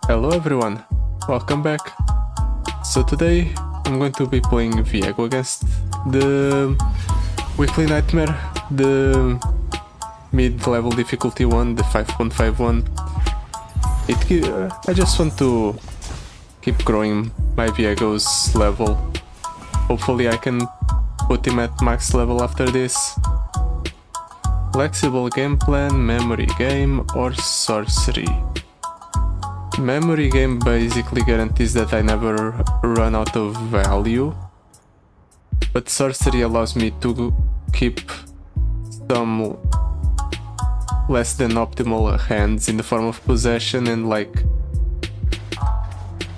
Hello everyone, welcome back. So today I'm going to be playing Viego against the Weekly Nightmare, the mid-level difficulty one, the 5.5 one. I just want to keep growing my Viego's level. Hopefully I can put him at max level after this. Flexible game plan, memory game or sorcery. Memory game basically guarantees that I never run out of value, but sorcery allows me to keep some less than optimal hands in the form of possession and like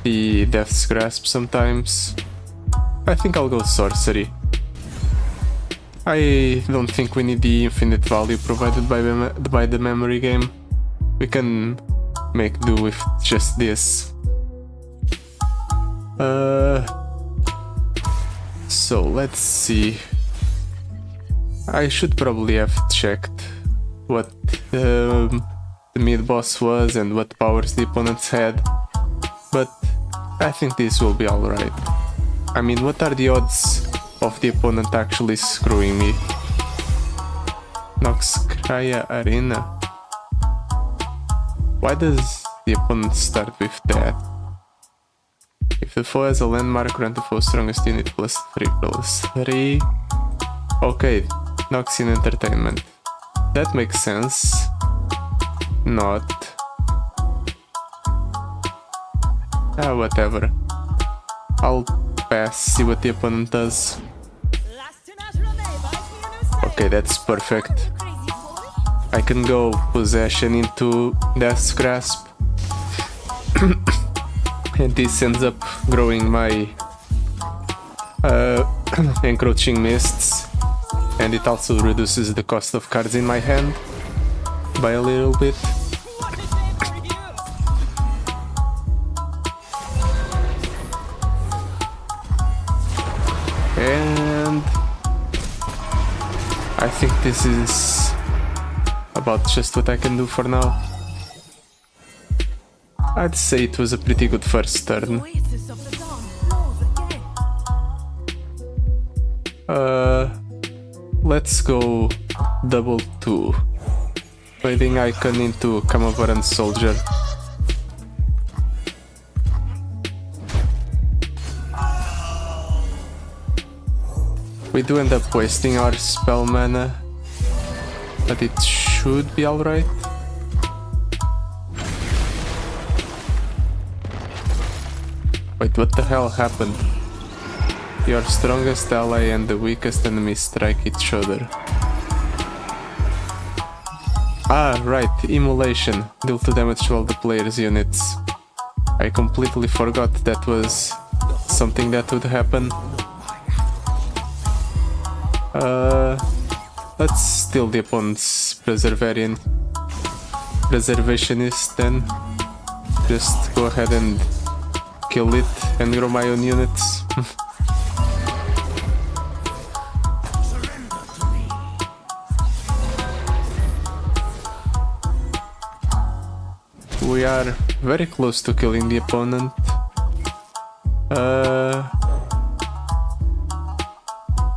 the Death's Grasp sometimes. I think I'll go sorcery. I don't think we need the infinite value provided by the memory game. We can make do with just this. So let's see. I should probably have checked what the mid boss was and what powers the opponents had, but I think this will be alright. I mean, what are the odds of the opponent actually screwing me? Noxcrya Arena. Why does the opponent start with that? If the foe has a landmark, grant the foe's strongest unit +3/+3. Okay, Noxian Entertainment. That makes sense. Not. Whatever. I'll pass, see what the opponent does. Okay, that's perfect. I can go possession into Death's Grasp. And this ends up growing my encroaching mists, and it also reduces the cost of cards in my hand by a little bit. And I think this is about just what I can do for now. I'd say it was a pretty good first turn. Let's go double 2. Fading icon into Camavaran Soldier. We do end up wasting our spell mana, but it should be alright. Wait, what the hell happened? Your strongest ally and the weakest enemy strike each other. Ah, right, Immolation. Deal 2 damage to all the player's units. I completely forgot that was something that would happen. Let's steal the opponent's preservationist then. Just go ahead and kill it and grow my own units. We are very close to killing the opponent.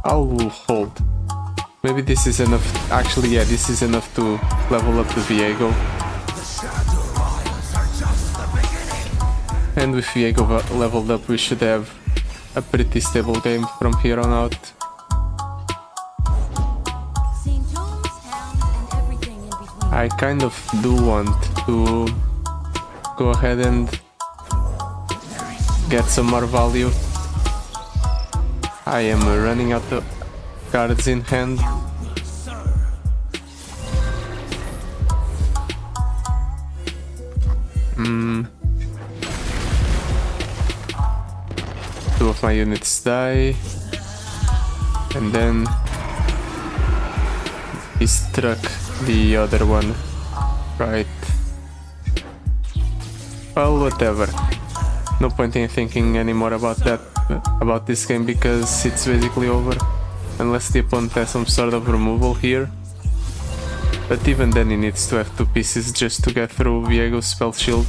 I'll hold. Maybe this is enough. Actually, yeah, this is enough to level up the Viego. And with Viego leveled up, we should have a pretty stable game from here on out. I kind of do want to go ahead and get some more value. I am running out of cards in hand. Two of my units die, and then he struck the other one. Right. Well, whatever. No point in thinking anymore about this game, because it's basically over. Unless the opponent has some sort of removal here. But even then he needs to have 2 pieces just to get through Viego's spell shield.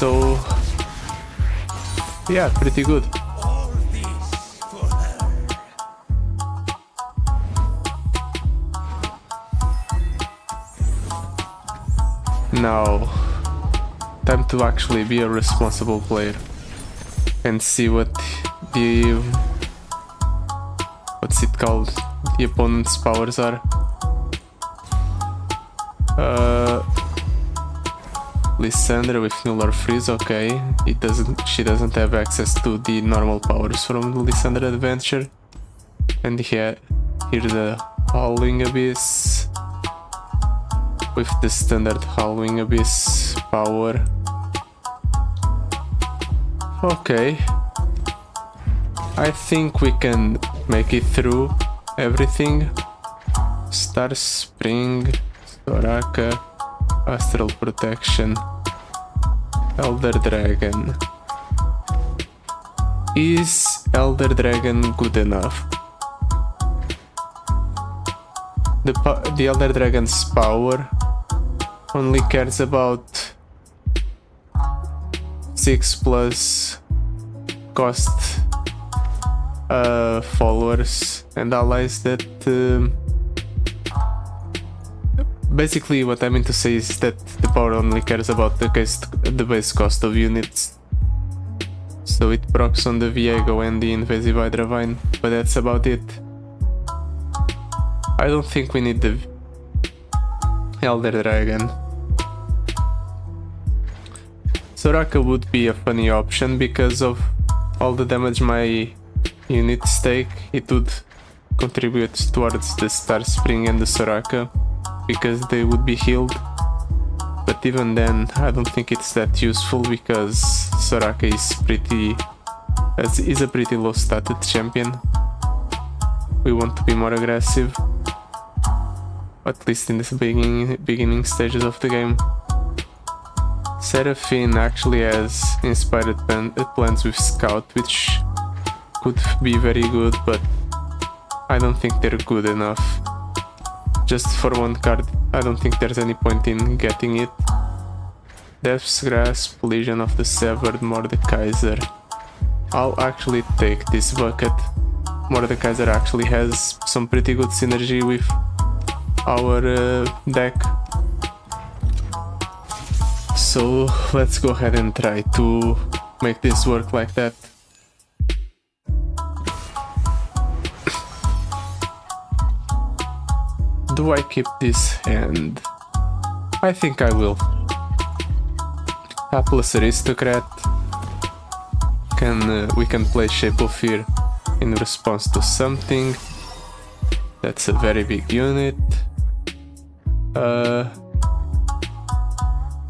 So yeah, pretty good. Now, time to actually be a responsible player and see what the what's it called? The opponent's powers are. Lissandra with null freeze, okay. She doesn't have access to the normal powers from the Lissandra adventure. And here, here's the Howling Abyss with the standard Howling Abyss power. Okay, I think we can make it through everything. Star Spring, Soraka, Astral Protection, Elder Dragon. Is Elder Dragon good enough? The Elder Dragon's power only cares about 6+ cost followers and allies that basically what I mean to say is that the power only cares about the base cost of units. So it procs on the Viego and the invasive Hydra Vine, but that's about it. I don't think we need the Elder Dragon. Soraka would be a funny option because of all the damage my units take. It would contribute towards the Star Spring and the Soraka because they would be healed. But even then, I don't think it's that useful because Soraka is a pretty low stated champion. We want to be more aggressive, at least in the beginning stages of the game. Seraphine actually has inspired plans with Scout, which could be very good, but I don't think they're good enough. Just for one card, I don't think there's any point in getting it. Death's Grasp, Legion of the Severed, Mordekaiser. I'll actually take this bucket. Mordekaiser actually has some pretty good synergy with our deck. So let's go ahead and try to make this work like that. Do I keep this hand? I think I will. Hapless Aristocrat. We can play Shape of Fear in response to something. That's a very big unit.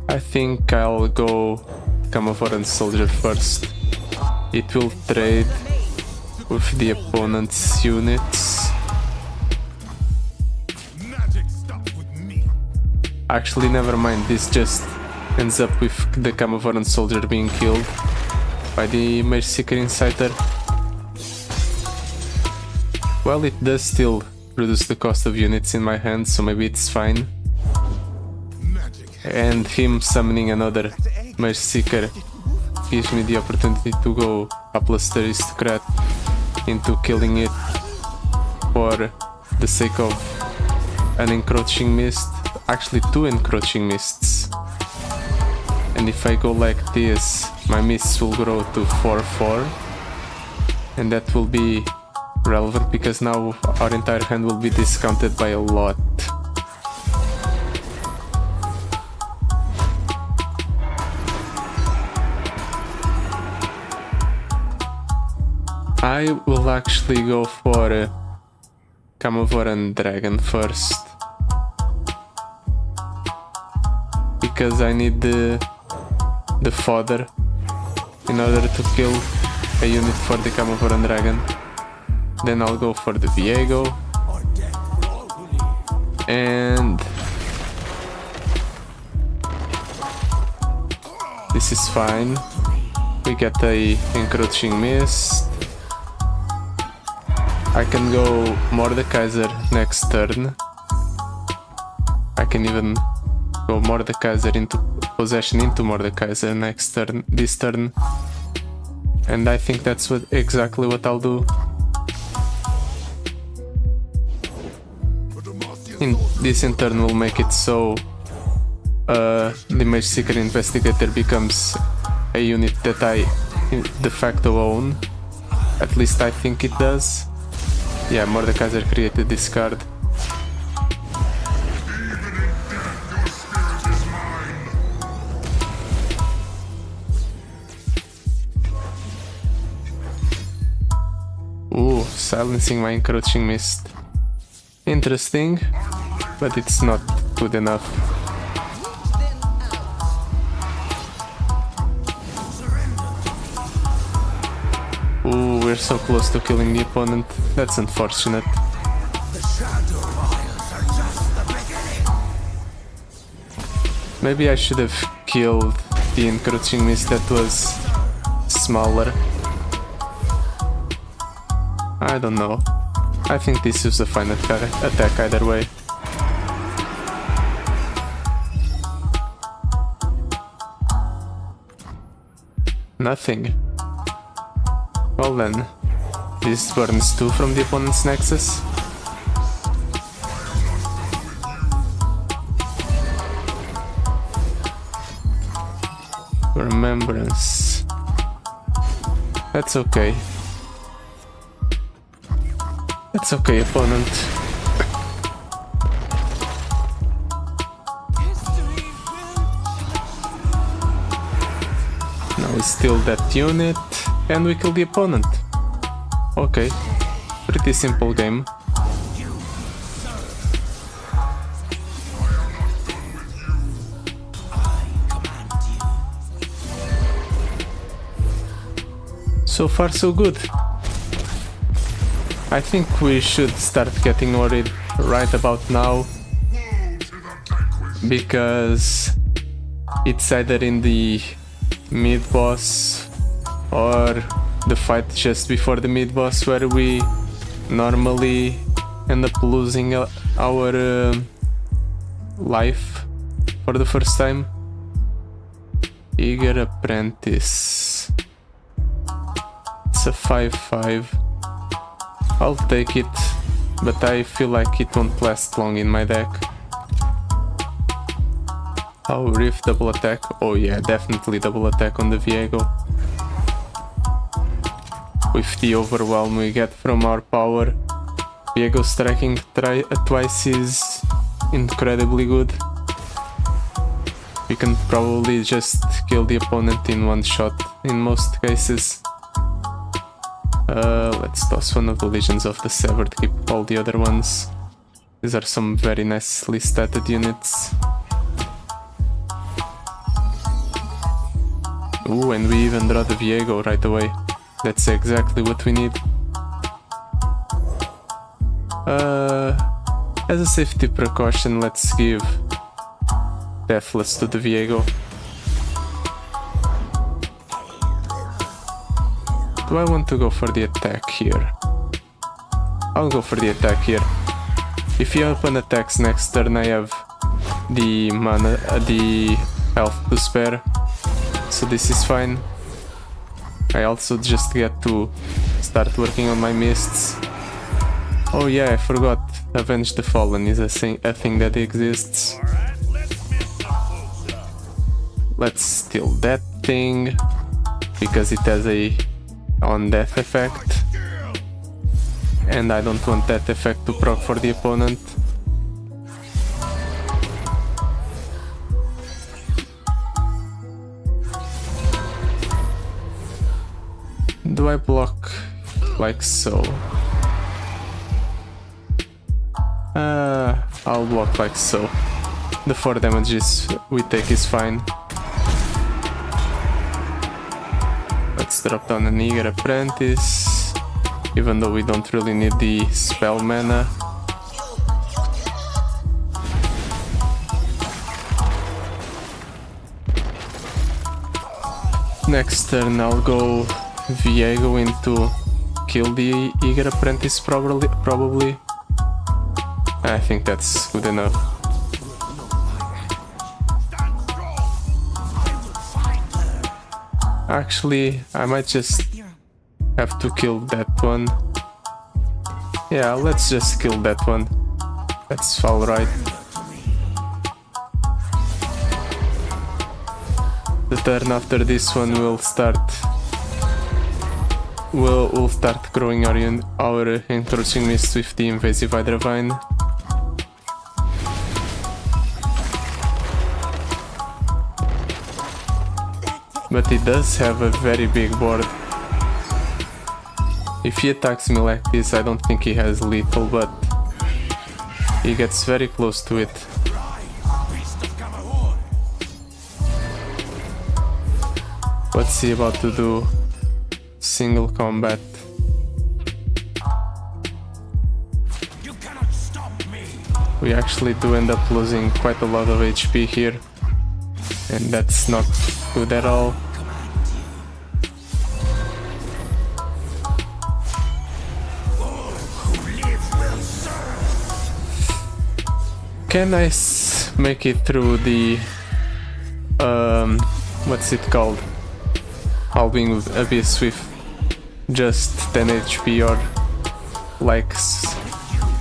I think I'll go Camouflage Soldier first. It will trade with the opponent's units. Actually, never mind, this just ends up with the Camouflage Soldier being killed by the Mage Seeker Inciter. Well, it does still reduce the cost of units in my hand, so maybe it's fine. And him summoning another Mage Seeker gives me the opportunity to go Lackluster Aristocrat into killing it for the sake of an Encroaching Mist. Actually, 2 Encroaching Mists. And if I go like this, my mists will grow to 4/4. And that will be relevant because now our entire hand will be discounted by a lot. I will actually go for Camouflage Dragon first, because I need the fodder in order to kill a unit for the Camouflage Dragon. Then I'll go for the Viego, and this is fine. We get a Encroaching Mist. I can go Mordekaiser next turn. I can even go Mordekaiser into possession into Mordekaiser next turn, this turn. And I think that's exactly what I'll do. This in turn will make it so the Mage Seeker Investigator becomes a unit that I de facto own. At least I think it does. Yeah, Mordekaiser created this card. Ooh, silencing my encroaching mist. Interesting, but it's not good enough. Ooh, we're so close to killing the opponent. That's unfortunate. Maybe I should have killed the encroaching mist that was smaller. I don't know. I think this is a fine attack either way. Nothing. Well then, this burns 2 from the opponent's Nexus. Remembrance. That's okay. That's okay, opponent. Now we steal that unit and we kill the opponent. Okay, pretty simple game. So far so good. I think we should start getting worried right about now, because it's either in the mid-boss or the fight just before the mid-boss where we normally end up losing our life for the first time. Eager Apprentice. It's a 5/5. I'll take it, but I feel like it won't last long in my deck. Oh, Rift double attack. Oh yeah, definitely double attack on the Viego. With the overwhelm we get from our power, Viego striking twice is incredibly good. We can probably just kill the opponent in one shot in most cases. Let's toss one of the Legions of the Severed, keep all the other ones. These are some very nicely statted units. Ooh, and we even draw the Viego right away. That's exactly what we need. As a safety precaution, let's give Deathless to the Viego. Do I want to go for the attack here? I'll go for the attack here. If the opponent attacks next turn, I have the mana, the health to spare, so this is fine. I also just get to start working on my mists. Oh yeah, I forgot. Avenge the Fallen is a thing that exists. Let's steal that thing because it has a on-death effect, and I don't want that effect to proc for the opponent. Do I block like so? I'll block like so. The 4 damages we take is fine. Let's drop down an Eager Apprentice, even though we don't really need the spell mana. Next turn I'll go Viego into kill the Eager Apprentice probably. I think that's good enough. Actually, I might just have to kill that one. Yeah, let's just kill that one. That's alright. The turn after this one will start. We'll start growing our encroaching mist with the invasive Hydra Vine. But he does have a very big board. If he attacks me like this, I don't think he has lethal, but he gets very close to it. What's he about to do? Single combat. We actually do end up losing quite a lot of HP here, and that's not good at all. Can I make it through the what's it called? Howling Abyss with just 10 HP or like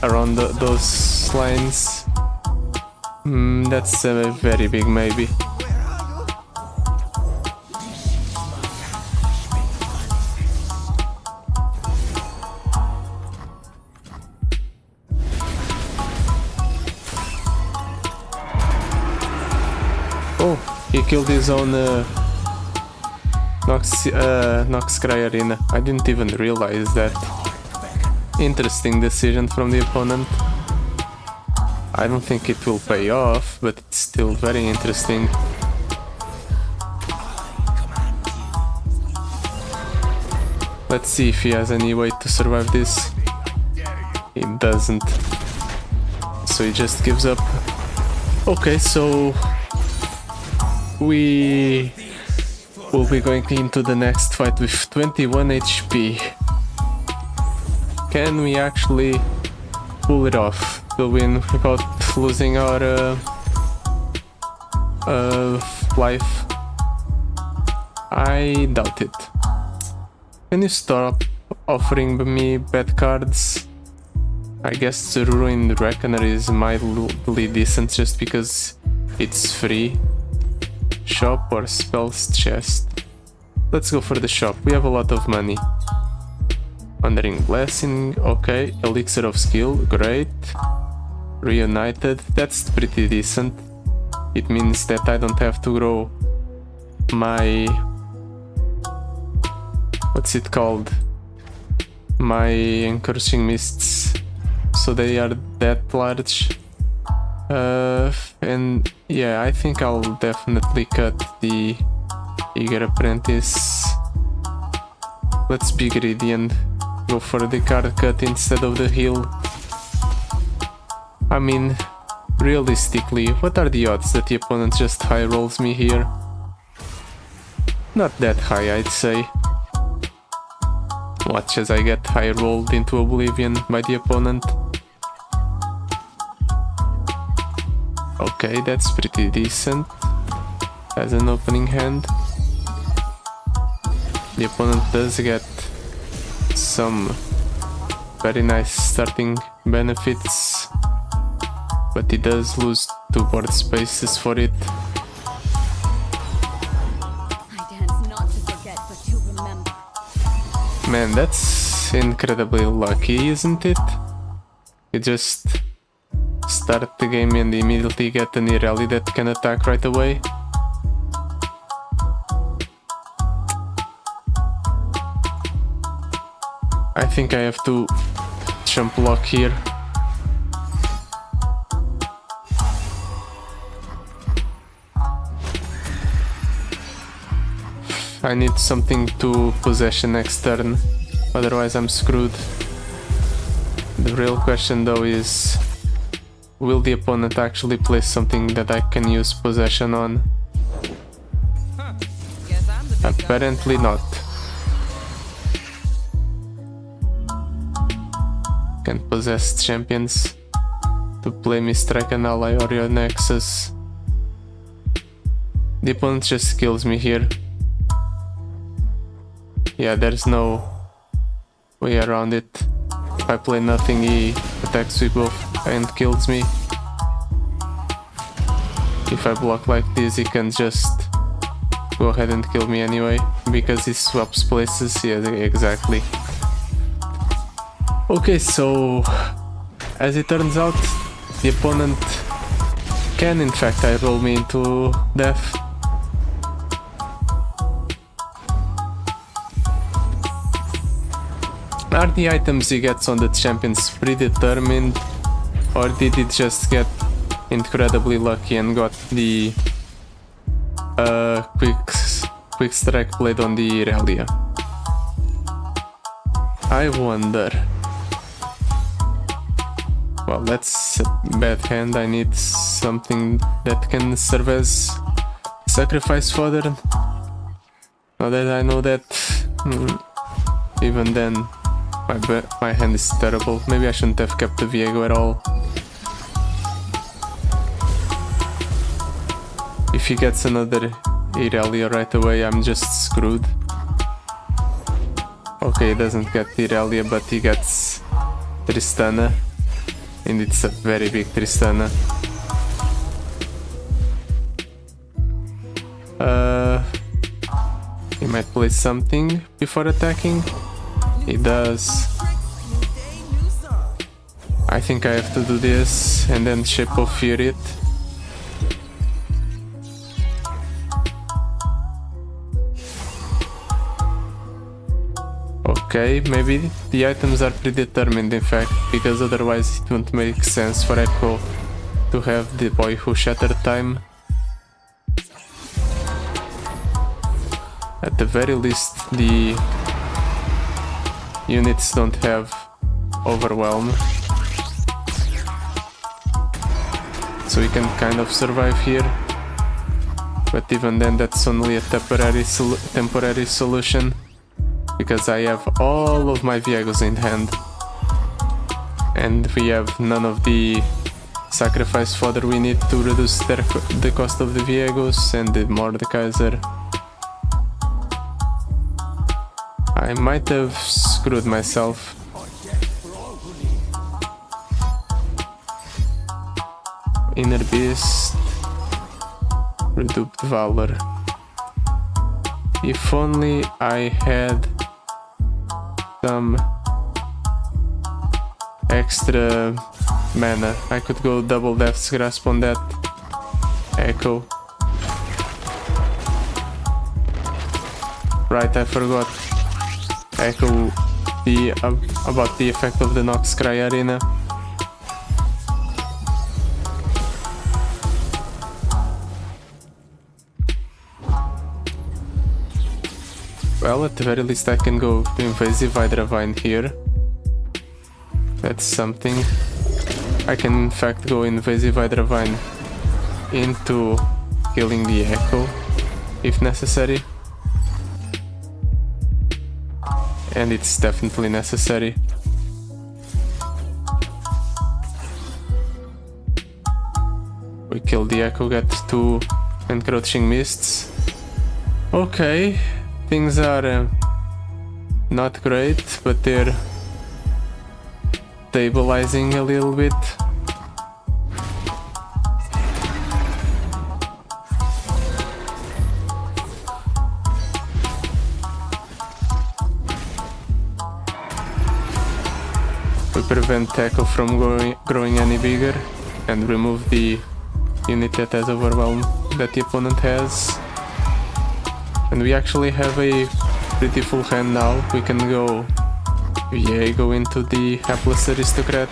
around those lines? That's a very big maybe. Oh, he killed his own Noxcry Arena. I didn't even realize that. Interesting decision from the opponent. I don't think it will pay off, but it's still very interesting. Let's see if he has any way to survive this. He doesn't. So he just gives up. Okay, so we will be going into the next fight with 21 HP. Can we actually pull it off to win without losing our life? I doubt it. Can you stop offering me bad cards? I guess the Ruined Reckoner is mildly decent just because it's free. Shop or spells chest? Let's go for the shop, we have a lot of money. Wandering Blessing, okay. Elixir of Skill, great. Reunited, that's pretty decent. It means that I don't have to grow my... what's it called? My Encroaching Mists, so they are that large. And yeah, I think I'll definitely cut the Eager Apprentice. Let's be greedy and go for the card cut instead of the heal. I mean, realistically, what are the odds that the opponent just high rolls me here? Not that high, I'd say. Watch as I get high rolled into oblivion by the opponent. Okay, that's pretty decent as an opening hand. The opponent does get some very nice starting benefits, but he does lose 2 board spaces for it. I dance not to forget, but to remember. Man, that's incredibly lucky, isn't it? You just start the game and immediately get an rally that can attack right away. I think I have to jump block here. I need something to possession next turn, otherwise I'm screwed. The real question though is, will the opponent actually play something that I can use possession on? Apparently not. Can possess champions to play me Strike an Ally or your Nexus. The opponent just kills me here. Yeah, there's no way around it. If I play nothing, he attacks with both and kills me. If I block like this, he can just go ahead and kill me anyway, because he swaps places. Yeah, exactly. Okay, so as it turns out, the opponent can in fact roll me into death. Are the items he gets on the champions predetermined, or did he just get incredibly lucky and got the quick strike blade on the Irelia? I wonder. Well, that's a bad hand. I need something that can serve as sacrifice fodder. Now that I know that, even then, my hand is terrible. Maybe I shouldn't have kept the Viego at all. If he gets another Irelia right away, I'm just screwed. Okay, he doesn't get Irelia, but he gets Tristana. And it's a very big Tristana. He might play something before attacking. He does. I think I have to do this and then Shape of Fear it. Okay, maybe the items are predetermined in fact, because otherwise it wouldn't make sense for Echo to have the Boy Who Shattered time. At the very least, the units don't have Overwhelm, so we can kind of survive here. But even then, that's only a temporary solution, because I have all of my Viegos in hand, and we have none of the sacrifice fodder we need to reduce the cost of the Viegos and the Mordekaiser. I might have screwed myself. Inner Beast, Reduped Valor. If only I had some extra mana, I could go double Death's Grasp on that Echo. Right, I forgot. Echo about the effect of the Nox Cry Arena. Well, at the very least I can go Invasive Hydravine here. That's something. I can in fact go Invasive Hydravine into killing the Echo if necessary. And it's definitely necessary. We kill the Echo, get 2 Encroaching Mists. Okay, things are not great, but they're stabilizing a little bit. We prevent Echo from growing any bigger and remove the unit that has Overwhelm that the opponent has. And we actually have a pretty full hand now. We can go Viego into the Hapless Aristocrat.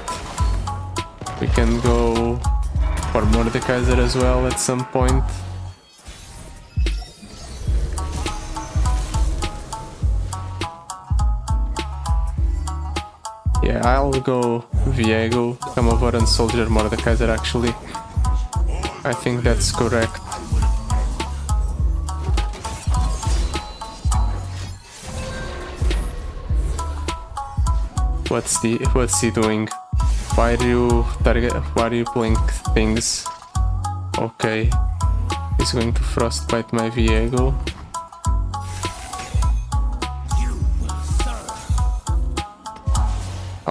We can go for Mordekaiser as well at some point. Yeah, I'll go Viego, come over and Soldier Mordekaiser actually. I think that's correct. What's he doing? Why are you playing things? Okay. He's going to Frostbite my Viego.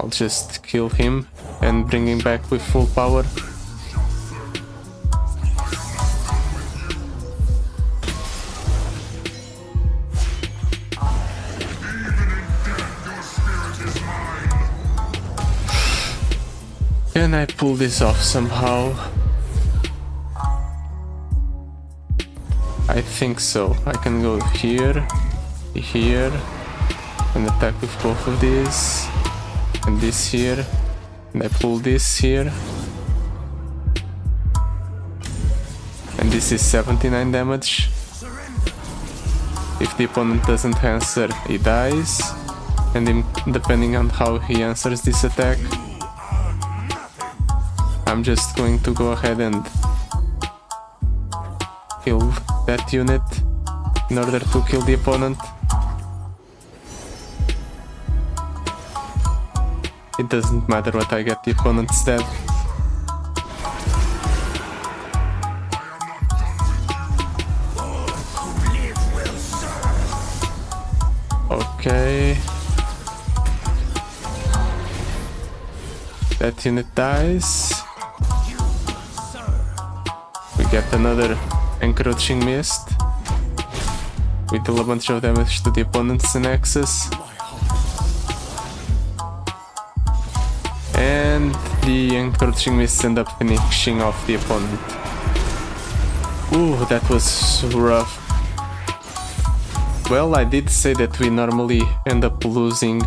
I'll just kill him and bring him back with full power. Can I pull this off somehow? I think so. I can go here, here, and attack with both of these, and this here, and I pull this here, and this is 79 damage. If the opponent doesn't answer, he dies, and depending on how he answers this attack, I'm just going to go ahead and kill that unit in order to kill the opponent. It doesn't matter what I get, the opponent's dead. Okay. That unit dies. We get another encroaching mist. We deal a bunch of damage to the opponent's nexus. And the encroaching mists end up finishing off the opponent. Ooh, that was rough. Well, I did say that we normally end up losing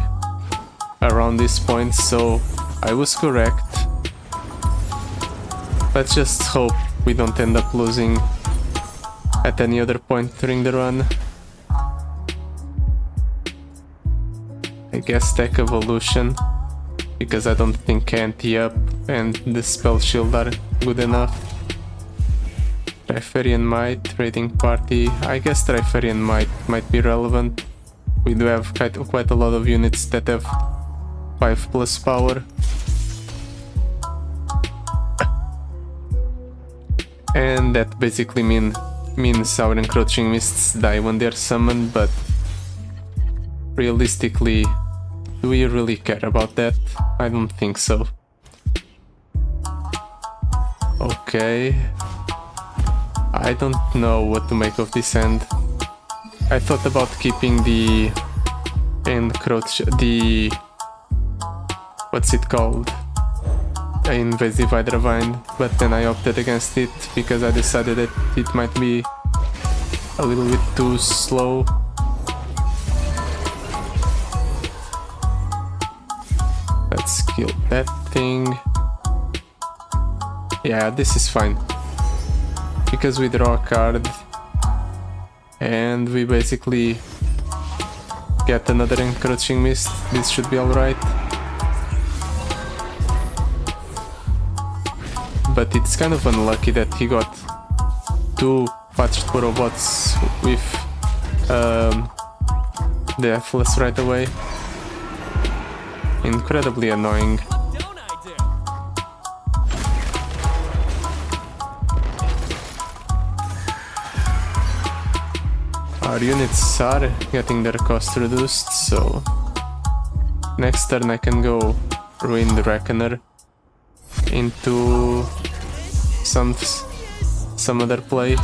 around this point, so I was correct. Let's just hope we don't end up losing at any other point during the run. I guess Tech Evolution, because I don't think Anti-Up and the Spell Shield are good enough. Riferian Might, Raiding Party. I guess Riferian might be relevant. We do have quite a lot of units that have 5+ power. And that basically means our encroaching mists die when they're summoned, but realistically, do we really care about that? I don't think so. Okay. I don't know what to make of this end. I thought about keeping the what's it called? Invasive Hydra Vine, but then I opted against it because I decided that it might be a little bit too slow. Let's kill that thing. Yeah, this is fine. Because we draw a card and we basically get another encroaching mist, this should be alright. But it's kind of unlucky that he got 2 patched robots with Deathless right away. Incredibly annoying. Our units are getting their cost reduced, so next turn I can go Ruin the Reckoner into some other play.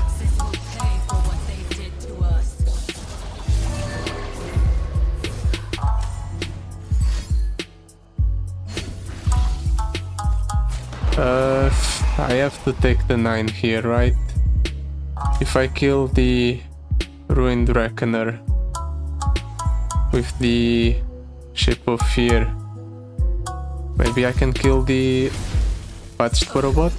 I have to take the 9 here, right? If I kill the Ruined Reckoner with the Ship of Fear, maybe I can kill the patched robot?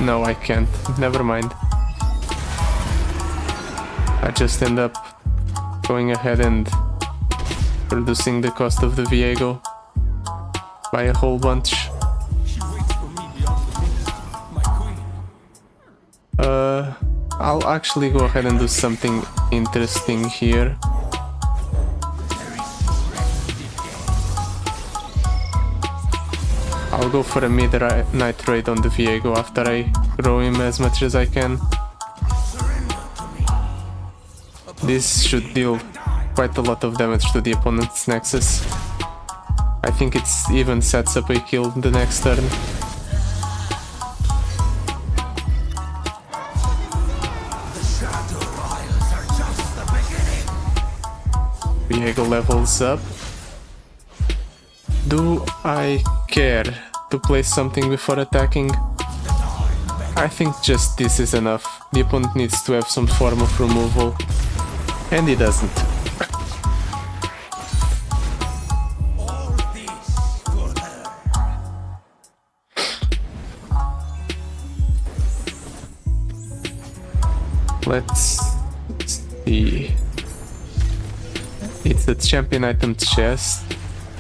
No, I can't. Never mind. I just end up going ahead and reducing the cost of the Viego by a whole bunch. I'll actually go ahead and do something interesting here. I'll go for a midnight raid on the Viego after I grow him as much as I can. This should deal quite a lot of damage to the opponent's Nexus. I think it even sets up a kill the next turn. Viego levels up. Do I care to place something before attacking? I think just this is enough. The opponent needs to have some form of removal, and he doesn't. Let's see. It's the champion item chest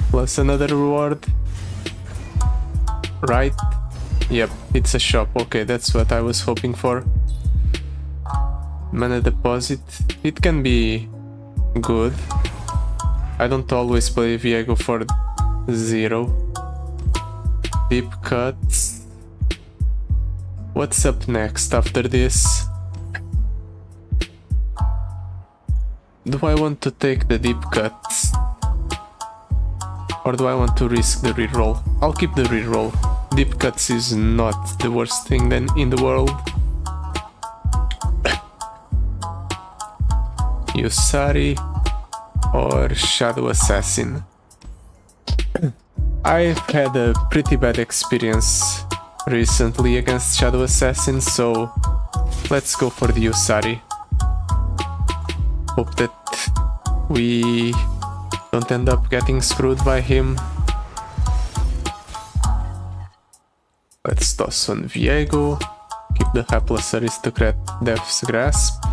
plus another reward, right? Yep, it's a shop. Okay, that's what I was hoping for. Mana deposit. It can be good. I don't always play Viego for 0. Deep cuts. What's up next after this? Do I want to take the deep cuts? Or do I want to risk the reroll? I'll keep the reroll. Deep cuts is not the worst thing then in the world. Yusari or Shadow Assassin. I've had a pretty bad experience recently against Shadow Assassin, so let's go for the Yusari. Hope that we don't end up getting screwed by him. Let's toss on Viego. Keep the hapless aristocrat Death's Grasp.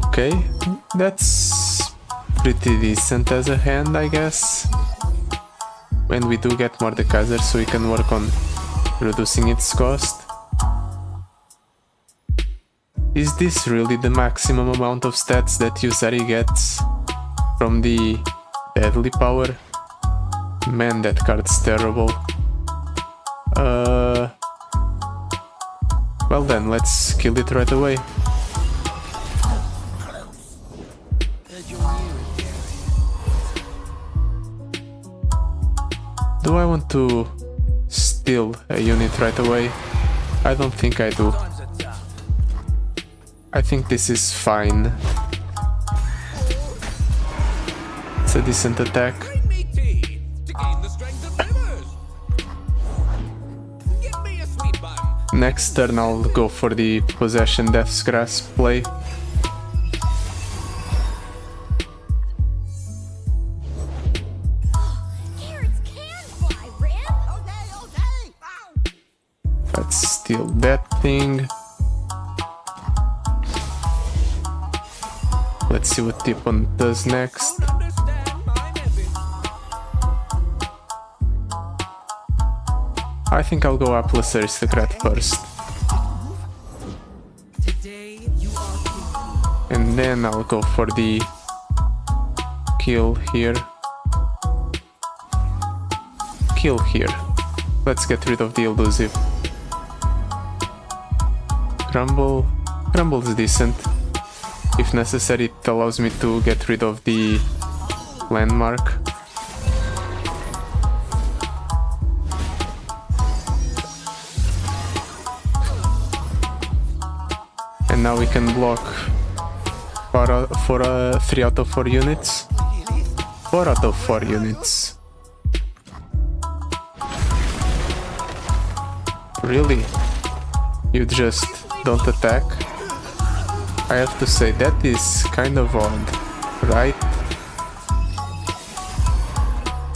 Okay, that's pretty decent as a hand, I guess. And we do get Mordekaiser, so we can work on reducing its cost. Is this really the maximum amount of stats that Yusari gets from the deadly power? Man, that card's terrible. Well then, let's kill it right away. Do I want to steal a unit right away? I don't think I do. I think this is fine. It's a decent attack. Next turn I'll go for the Possession Death's Grasp play. Let's steal that thing. Let's see what the opponent does next. I think I'll go Hapless Aristocrat first. And then I'll go for the kill here. Kill here. Let's get rid of the elusive. Crumble. Crumble's decent. If necessary, it allows me to get rid of the landmark. And now we can block for 3 out of 4 units. 4 out of 4 units. Really? You just don't attack? I have to say that is kind of odd, right?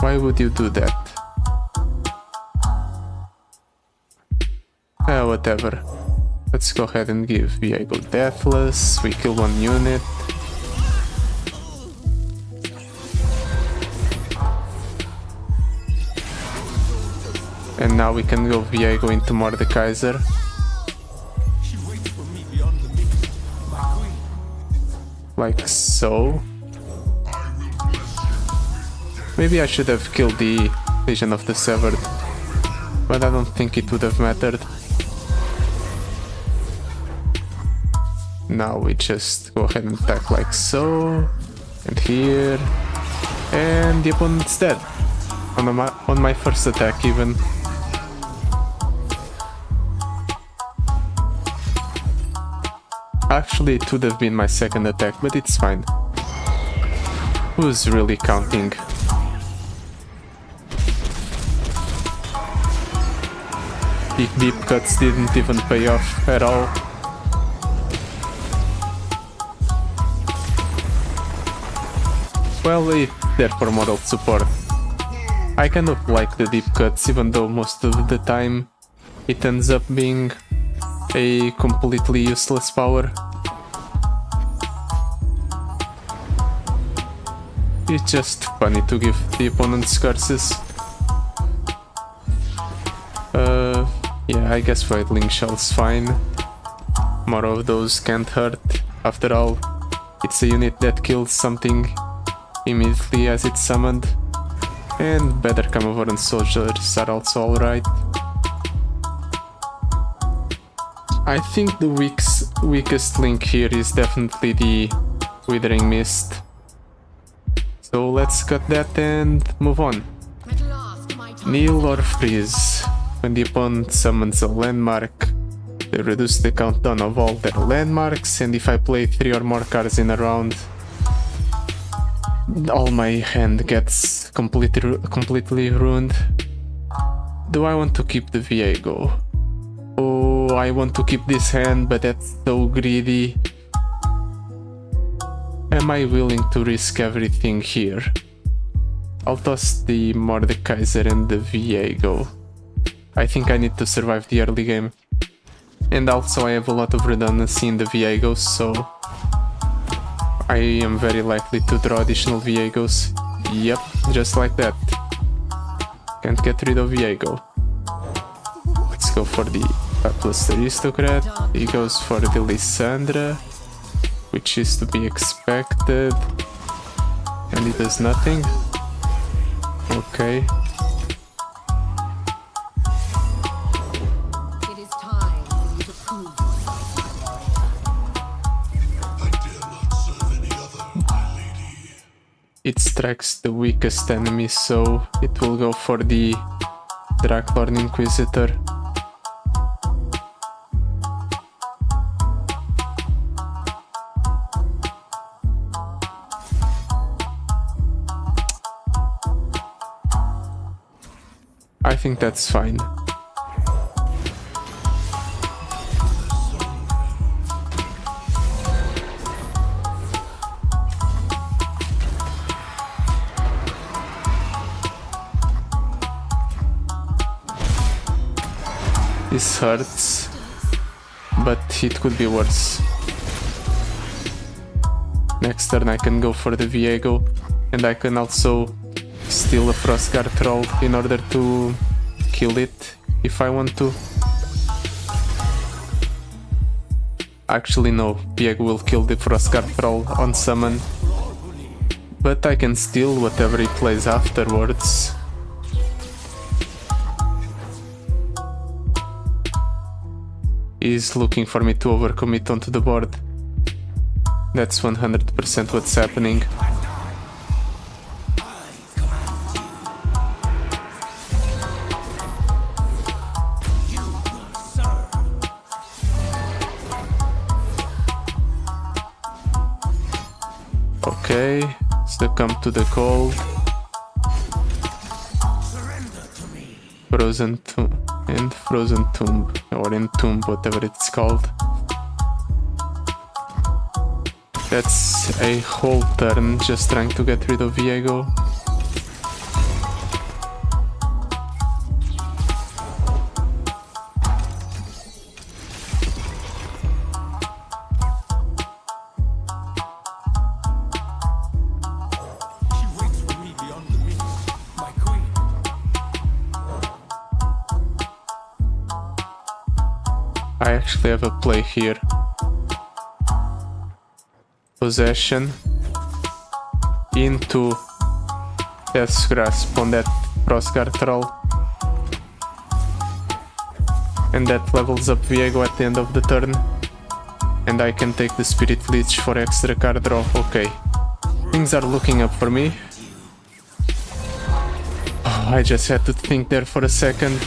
Why would you do that? Whatever. Let's go ahead and give Viego Deathless. We kill 1 unit. And now we can go Viego into Mordekaiser. Like so. Maybe I should have killed the Vision of the Severed, but I don't think it would have mattered. Now we just go ahead and attack like so, and here, and the opponent's dead. On my first attack even. Actually, it would have been my second attack, but it's fine. Who's really counting? Big deep cuts didn't even pay off at all. Well, it's there for moral support. I kind of like the deep cuts, even though most of the time it ends up being a completely useless power. It's just funny to give the opponent's curses. Yeah, I guess Whiteling Shell's fine. More of those can't hurt. After all, it's a unit that kills something immediately as it's summoned. And better Carnivoran soldiers are also alright. I think the weakest link here is definitely the Withering Mist. So let's cut that and move on. Kneel or freeze. When the opponent summons a landmark, they reduce the countdown of all their landmarks, and if I play 3 or more cards in a round, all my hand gets completely ruined. Do I want to keep the Viego? Oh, I want to keep this hand, but that's so greedy. Am I willing to risk everything here? I'll toss the Mordekaiser and the Viego. I think I need to survive the early game. And also I have a lot of redundancy in the Viegos, so I am very likely to draw additional Viegos. Yep, just like that. Can't get rid of Viego. Let's go for the lackluster aristocrat. He goes for the Lissandra, which is to be expected. And he does nothing. Okay. It strikes the weakest enemy, so it will go for the Draklord Inquisitor. I think that's fine. This hurts, but it could be worse. Next turn I can go for the Viego, and I can also steal a Frostguard Troll in order to kill it if I want to. Actually no, Viego will kill the Frostguard Troll on summon, but I can steal whatever he plays afterwards. He's looking for me to overcommit onto the board. That's 100% what's happening. Okay, succumb to the cold. Frozen Tomb, or Entomb, whatever it's called. That's a whole turn just trying to get rid of Viego. I actually have a play here. Possession into Death's Grasp on that Frostguard Troll. And that levels up Viego at the end of the turn. And I can take the Spirit Leech for extra card draw. Okay. Things are looking up for me. Oh, I just had to think there for a second.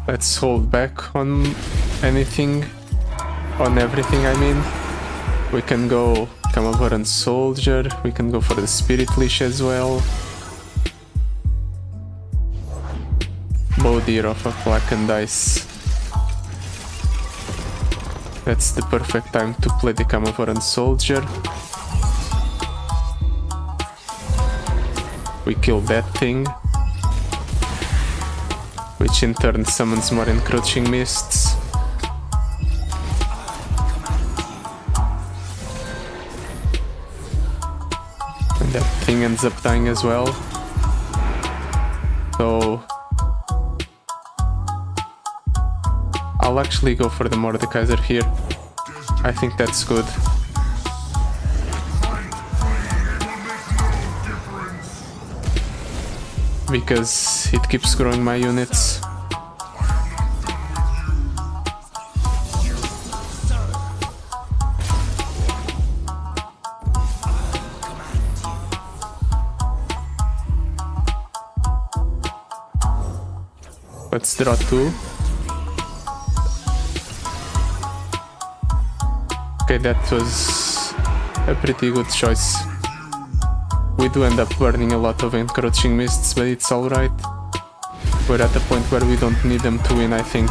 Let's hold back on anything, on everything I mean. We can go Camavern Soldier, we can go for the Spirit Leash as well. Bowdeer of a Blackened Ice. That's the perfect time to play the Camavern Soldier. We kill that thing, which in turn summons more encroaching mists. And that thing ends up dying as well. So I'll actually go for the Mordekaiser here. I think that's good. Because it keeps growing my units. Let's draw 2. Okay, that was a pretty good choice. We do end up burning a lot of encroaching mists, but it's alright. We're at the point where we don't need them to win, I think.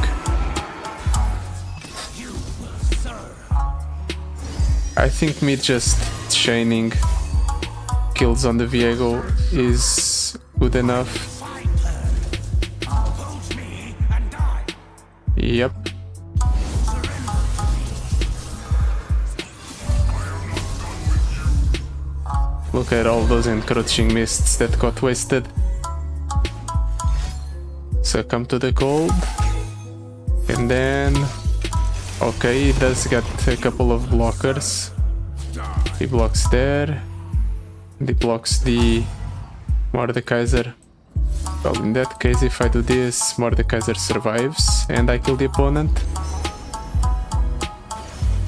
I think me just chaining kills on the Viego is good enough. Yep. Look at all those encroaching mists that got wasted. Succumb to the cold. And then... okay, he does get a couple of blockers. He blocks there. And he blocks the Mordekaiser. Well, in that case, if I do this, Mordekaiser survives and I kill the opponent.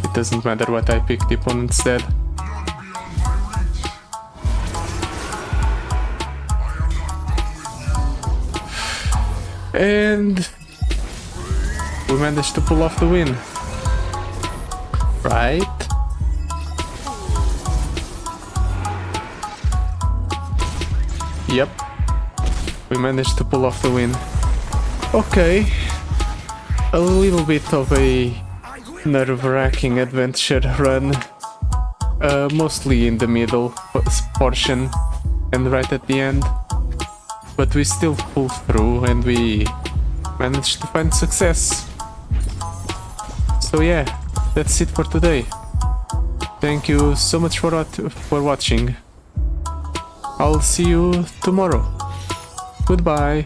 It doesn't matter what I pick, the opponent's dead. And we managed to pull off the win. Right? Yep. We managed to pull off the win. Okay. A little bit of a nerve-wracking adventure run. Mostly in the middle portion and right at the end. But we still pulled through and we managed to find success. So yeah, that's it for today. Thank you so much for watching. I'll see you tomorrow. Goodbye.